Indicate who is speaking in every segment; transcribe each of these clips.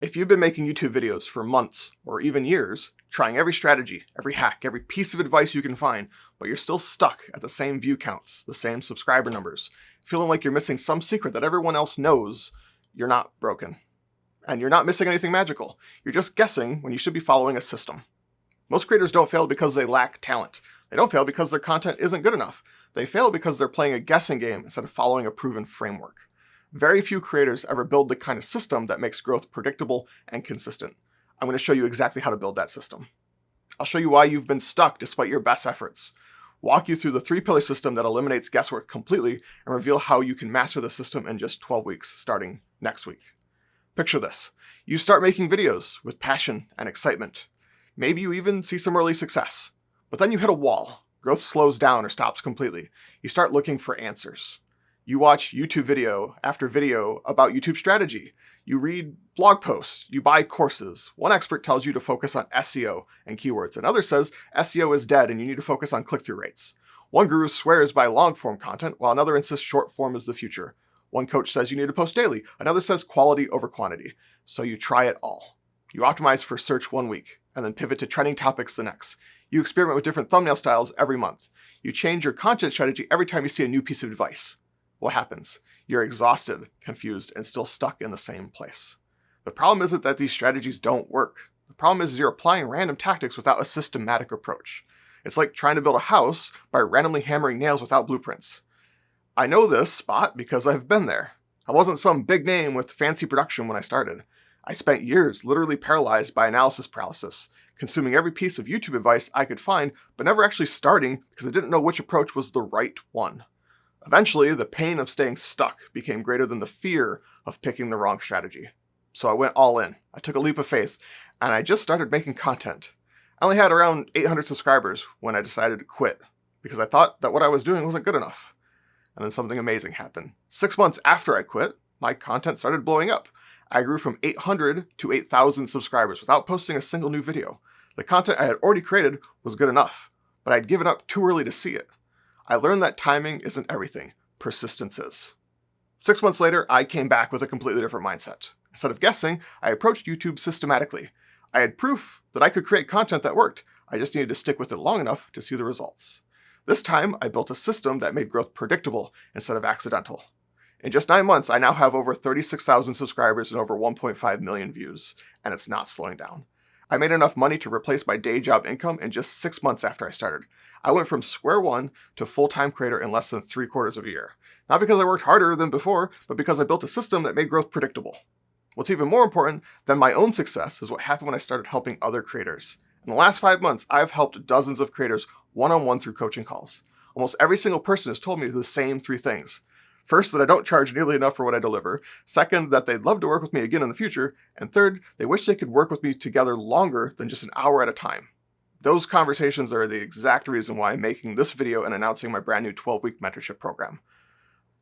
Speaker 1: If you've been making YouTube videos for months or even years, trying every strategy, every hack, every piece of advice you can find, but you're still stuck at the same view counts, the same subscriber numbers, feeling like you're missing some secret that everyone else knows, you're not broken. And you're not missing anything magical. You're just guessing when you should be following a system. Most creators don't fail because they lack talent. They don't fail because their content isn't good enough. They fail because they're playing a guessing game instead of following a proven framework. Very few creators ever build the kind of system that makes growth predictable and consistent. I'm going to show you exactly how to build that system. I'll show you why you've been stuck despite your best efforts, walk you through the 3-pillar system that eliminates guesswork completely, and reveal how you can master the system in just 12 weeks starting next week. Picture this. You start making videos with passion and excitement. Maybe you even see some early success, but then you hit a wall. Growth slows down or stops completely. You start looking for answers. You watch YouTube video after video about YouTube strategy. You read blog posts. You buy courses. One expert tells you to focus on SEO and keywords. Another says SEO is dead and you need to focus on click-through rates. One guru swears by long-form content, while another insists short-form is the future. One coach says you need to post daily. Another says quality over quantity. So you try it all. You optimize for search one week, and then pivot to trending topics the next. You experiment with different thumbnail styles every month. You change your content strategy every time you see a new piece of advice. What happens? You're exhausted, confused, and still stuck in the same place. The problem isn't that these strategies don't work. The problem is you're applying random tactics without a systematic approach. It's like trying to build a house by randomly hammering nails without blueprints. I know this spot because I've been there. I wasn't some big name with fancy production when I started. I spent years literally paralyzed by analysis paralysis, consuming every piece of YouTube advice I could find, but never actually starting because I didn't know which approach was the right one. Eventually, the pain of staying stuck became greater than the fear of picking the wrong strategy. So I went all in. I took a leap of faith, and I just started making content. I only had around 800 subscribers when I decided to quit, because I thought that what I was doing wasn't good enough. And then something amazing happened. 6 months after I quit, my content started blowing up. I grew from 800 to 8,000 subscribers without posting a single new video. The content I had already created was good enough, but I'd given up too early to see it. I learned that timing isn't everything. Persistence is. 6 months later, I came back with a completely different mindset. Instead of guessing, I approached YouTube systematically. I had proof that I could create content that worked. I just needed to stick with it long enough to see the results. This time, I built a system that made growth predictable instead of accidental. In just 9 months, I now have over 36,000 subscribers and over 1.5 million views, and it's not slowing down. I made enough money to replace my day job income in just 6 months after I started. I went from square one to full-time creator in less than 3/4 of a year. Not because I worked harder than before, but because I built a system that made growth predictable. What's even more important than my own success is what happened when I started helping other creators. In the last 5 months, I've helped dozens of creators one-on-one through coaching calls. Almost every single person has told me the same 3 things. First, that I don't charge nearly enough for what I deliver. Second, that they'd love to work with me again in the future. And third, they wish they could work with me together longer than just an hour at a time. Those conversations are the exact reason why I'm making this video and announcing my brand new 12-week mentorship program.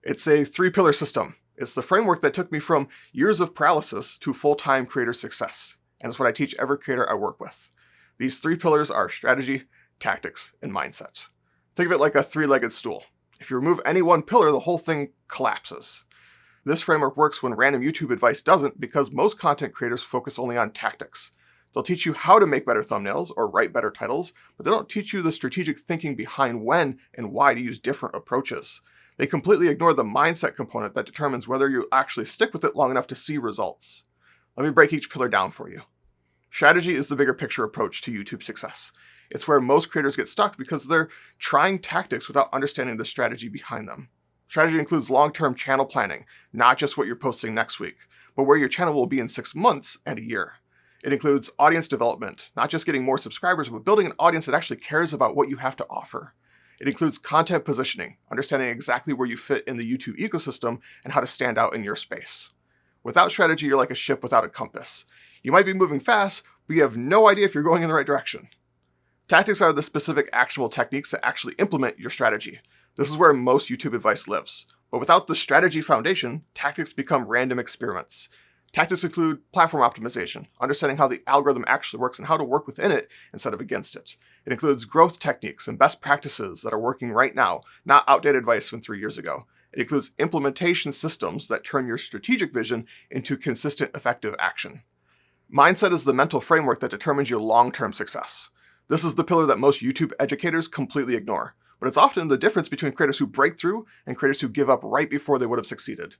Speaker 1: It's a 3-pillar system. It's the framework that took me from years of paralysis to full-time creator success. And it's what I teach every creator I work with. These 3 pillars are strategy, tactics, and mindset. Think of it like a 3-legged stool. If you remove any one pillar, the whole thing collapses. This framework works when random YouTube advice doesn't, because most content creators focus only on tactics. They'll teach you how to make better thumbnails or write better titles, but they don't teach you the strategic thinking behind when and why to use different approaches. They completely ignore the mindset component that determines whether you actually stick with it long enough to see results. Let me break each pillar down for you. Strategy is the bigger picture approach to YouTube success. It's where most creators get stuck because they're trying tactics without understanding the strategy behind them. Strategy includes long-term channel planning, not just what you're posting next week, but where your channel will be in 6 months and a year. It includes audience development, not just getting more subscribers, but building an audience that actually cares about what you have to offer. It includes content positioning, understanding exactly where you fit in the YouTube ecosystem and how to stand out in your space. Without strategy, you're like a ship without a compass. You might be moving fast, but you have no idea if you're going in the right direction. Tactics are the specific actionable techniques that actually implement your strategy. This is where most YouTube advice lives. But without the strategy foundation, tactics become random experiments. Tactics include platform optimization, understanding how the algorithm actually works and how to work within it instead of against it. It includes growth techniques and best practices that are working right now, not outdated advice from 3 years ago. It includes implementation systems that turn your strategic vision into consistent, effective action. Mindset is the mental framework that determines your long-term success. This is the pillar that most YouTube educators completely ignore, but it's often the difference between creators who break through and creators who give up right before they would have succeeded.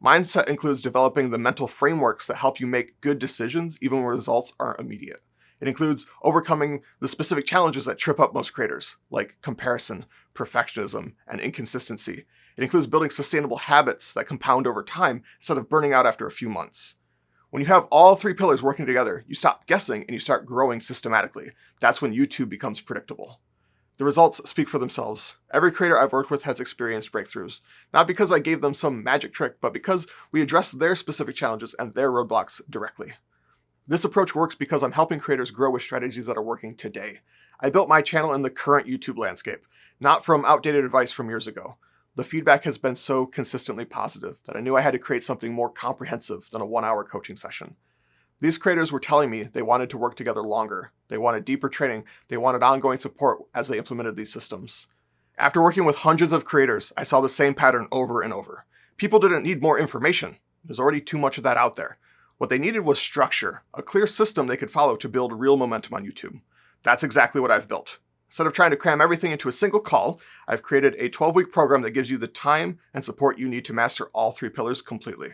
Speaker 1: Mindset includes developing the mental frameworks that help you make good decisions even when results aren't immediate. It includes overcoming the specific challenges that trip up most creators, like comparison, perfectionism, and inconsistency. It includes building sustainable habits that compound over time instead of burning out after a few months. When you have all three pillars working together, you stop guessing and you start growing systematically. That's when YouTube becomes predictable. The results speak for themselves. Every creator I've worked with has experienced breakthroughs, not because I gave them some magic trick, but because we addressed their specific challenges and their roadblocks directly. This approach works because I'm helping creators grow with strategies that are working today. I built my channel in the current YouTube landscape, not from outdated advice from years ago. The feedback has been so consistently positive that I knew I had to create something more comprehensive than a 1-hour coaching session. These creators were telling me they wanted to work together longer, they wanted deeper training, they wanted ongoing support as they implemented these systems. After working with hundreds of creators, I saw the same pattern over and over. People didn't need more information. There's already too much of that out there. What they needed was structure, a clear system they could follow to build real momentum on YouTube. That's exactly what I've built. Instead of trying to cram everything into a single call, I've created a 12-week program that gives you the time and support you need to master all three pillars completely.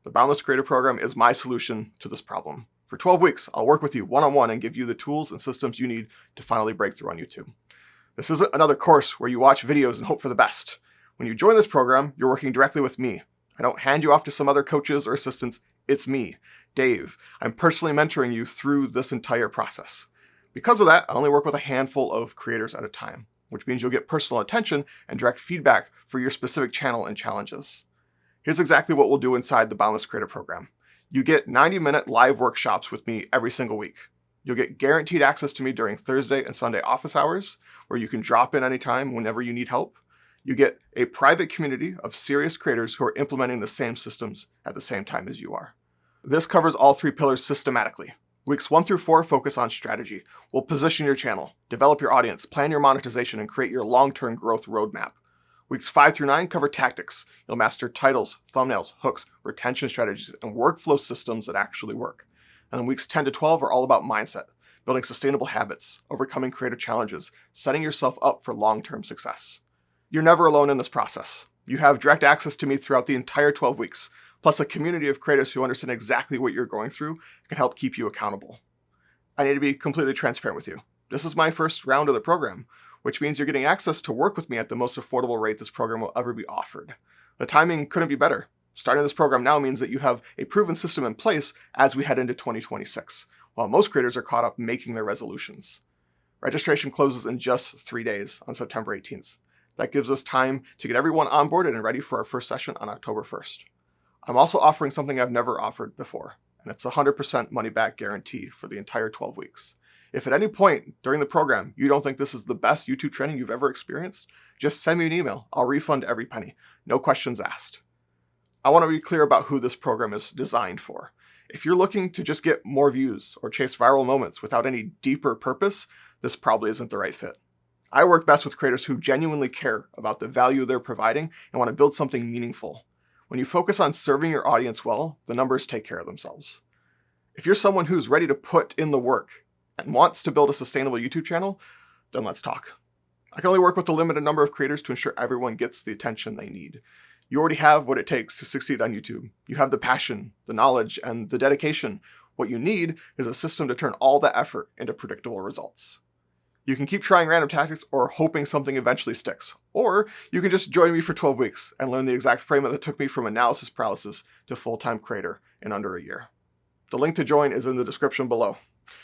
Speaker 1: The Boundless Creator Program is my solution to this problem. For 12 weeks, I'll work with you one-on-one and give you the tools and systems you need to finally break through on YouTube. This isn't another course where you watch videos and hope for the best. When you join this program, you're working directly with me. I don't hand you off to some other coaches or assistants. It's me, Dave. I'm personally mentoring you through this entire process. Because of that, I only work with a handful of creators at a time, which means you'll get personal attention and direct feedback for your specific channel and challenges. Here's exactly what we'll do inside the Boundless Creator Program. You get 90-minute live workshops with me every single week. You'll get guaranteed access to me during Thursday and Sunday office hours, where you can drop in anytime whenever you need help. You get a private community of serious creators who are implementing the same systems at the same time as you are. This covers all three pillars systematically. Weeks 1 through 4 focus on strategy. We'll position your channel, develop your audience, plan your monetization, and create your long-term growth roadmap. Weeks 5 through 9 cover tactics. You'll master titles, thumbnails, hooks, retention strategies, and workflow systems that actually work. And then weeks 10 to 12 are all about mindset, building sustainable habits, overcoming creative challenges, setting yourself up for long-term success. You're never alone in this process. You have direct access to me throughout the entire 12 weeks, plus a community of creators who understand exactly what you're going through and can help keep you accountable. I need to be completely transparent with you. This is my first round of the program, which means you're getting access to work with me at the most affordable rate this program will ever be offered. The timing couldn't be better. Starting this program now means that you have a proven system in place as we head into 2026, while most creators are caught up making their resolutions. Registration closes in just 3 days on September 18th. That gives us time to get everyone onboarded and ready for our first session on October 1st. I'm also offering something I've never offered before, and it's a 100% money-back guarantee for the entire 12 weeks. If at any point during the program you don't think this is the best YouTube training you've ever experienced, just send me an email. I'll refund every penny. No questions asked. I want to be clear about who this program is designed for. If you're looking to just get more views or chase viral moments without any deeper purpose, this probably isn't the right fit. I work best with creators who genuinely care about the value they're providing and want to build something meaningful. When you focus on serving your audience well, the numbers take care of themselves. If you're someone who's ready to put in the work and wants to build a sustainable YouTube channel, then let's talk. I can only work with a limited number of creators to ensure everyone gets the attention they need. You already have what it takes to succeed on YouTube. You have the passion, the knowledge, and the dedication. What you need is a system to turn all that effort into predictable results. You can keep trying random tactics or hoping something eventually sticks. Or you can just join me for 12 weeks and learn the exact framework that took me from analysis paralysis to full-time creator in under a year. The link to join is in the description below.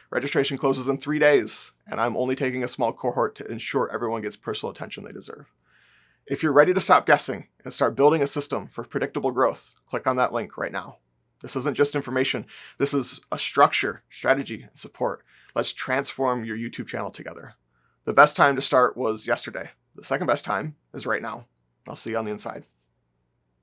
Speaker 1: Registration closes in 3 days, and I'm only taking a small cohort to ensure everyone gets personal attention they deserve. If you're ready to stop guessing and start building a system for predictable growth, click on that link right now. This isn't just information. This is a structure, strategy, and support. Let's transform your YouTube channel together. The best time to start was yesterday. The second best time is right now. I'll see you on the inside.